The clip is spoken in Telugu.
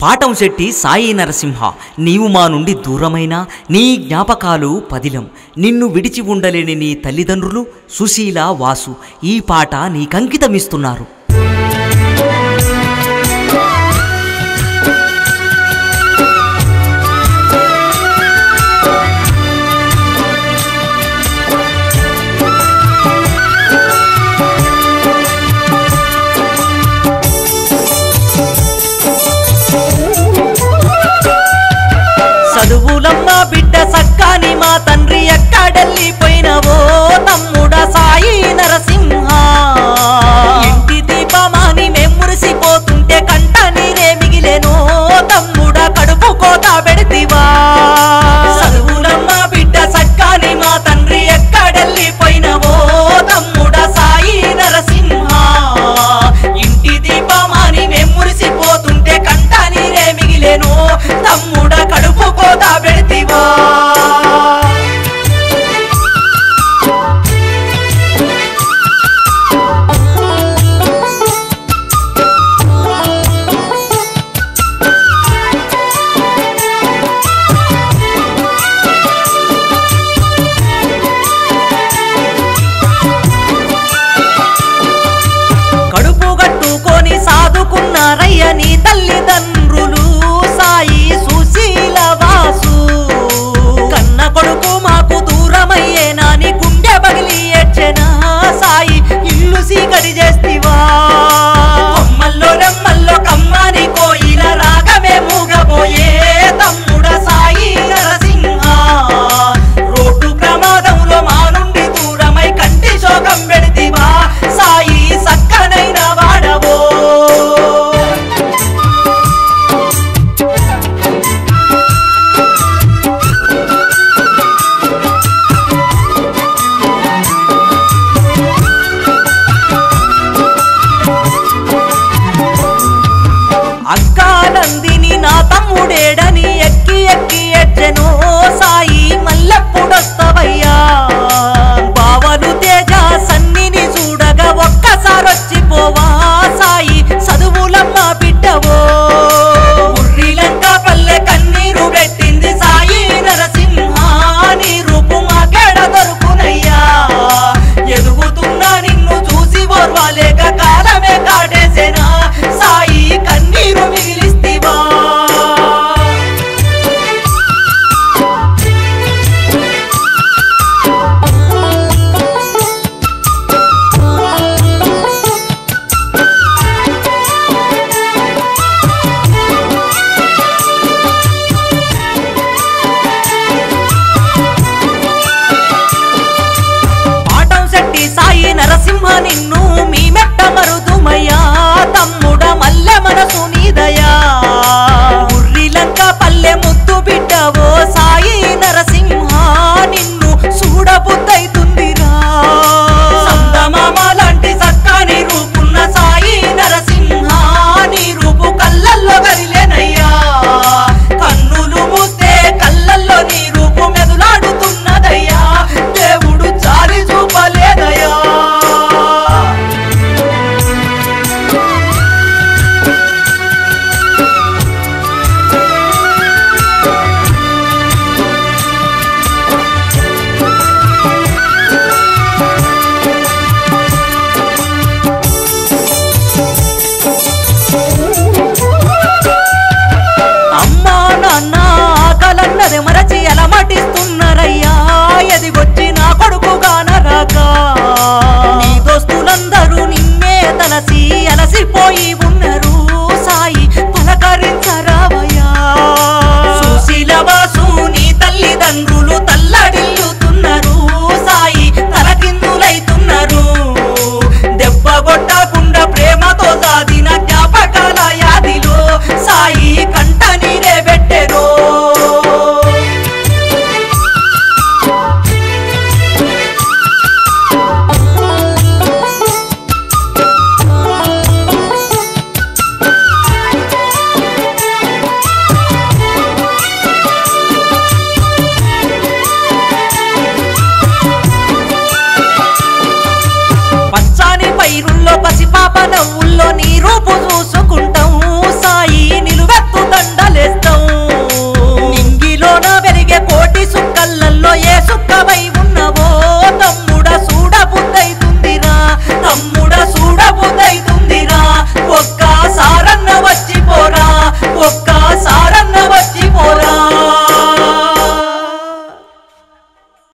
పాటంశెట్టి సాయి నరసింహ, నీవు మా నుండి దూరమైన నీ జ్ఞాపకాలు పదిలం. నిన్ను విడిచి ఉండలేని నీ తల్లిదండ్రులు సుశీల, వాసు ఈ పాట నీకంకితమిస్తున్నారు. చదువులమ్మ బిడ్డ సక్కాని మా తండ్రి ఎక్కడెళ్ళిపోయినవో తమ్ముడా సాయి నరసింహ. ఇంటి దీపమాని మేం మురిసిపోతుంటే కంట నీరే మిగిలేనో తమ్ముడా కడుపు కోత పెడితివా. చదువులమ్మ బిడ్డ సక్కాని మా తండ్రి ఎక్కడెళ్ళిపోయినవో తమ్ముడా సాయి నరసింహ. ఇంటి దీపమాని మేం మురిసిపోతుంటే కంట నీరే మిగిలేనో తమ్ముడా కడుపు కోత పెడితివా. కడుపు గట్టుకొని సాదుకున్నారయ్య నీ తల్లిదండ్రులు సాయి సుశీల వాసు. కన్న కొడుకు మాకు దూరమయ్యే నాని గుండె పగిలి ఏడ్చెనా సాయి ఇల్లు సీకటి చేస్తివా. కొమ్మల్లో రెమ్మల్లో కమ్మాని కోయిల రాగమే మూగబోయే తమ్ముడ సాయి నరసింహ. రోడ్డు ప్రమాదంలో మా నుండి దూరమై కంటి శోకం పెడితివా సాయి సక్కనైన వాడవో. అక్కానందిని నా తమ్ముడేడని ఎక్కి ఎక్కి ఎడ్చెనో సాయి మల్లెప్పుడొస్తవయ్యా. బావలు తేజ సన్నిని చూడగా ఒక్కసారొచ్చిపోవా సాయి చదువులమ్మ బిడ్డవో. ఉర్రిలంక పల్లె కన్నీరు పెట్టింది సాయి నరసింహ. నీ రూపు మాకేడ దొరుకునయ్యా. ఎదుగుతున్నా నిన్ను చూసి ఓర్వాలేక కాలమే కాటేసేనా సాయి కన్నీరు మిగిలిస్తివా. పాటంశెట్టి సాయి నరసింహ నిన్ను మీ మెట్ట మరుదుమయ్యా తమ్ముడ మల్లె మనసు నీదయా. ఉర్రిలంక పల్లె ముద్దు బిడ్డవో సాయి నరసింహ. నిన్ను చూడబుద్దైతుందిరా. సందమామ లాంటి సక్కాని రూపున్న సాయి నరసింహ. నీ రూపు కళ్ళల్లో గరిలేనయ్యా. కన్నులు మూస్తే కళ్ళల్లో నీ రూపు మెదులాడుతున్నదయ్యా. దేవుడు చాలి చూపలేదయ్యా. అమ్మా నాన్న ఆకలన్నది మరచి అలమటిస్తున్నారయ్యా. ఎదిగొచ్చి నా కొడుకుగానరాక నీ దోస్తులందరూ నిన్నే తలసి అలసిపోయి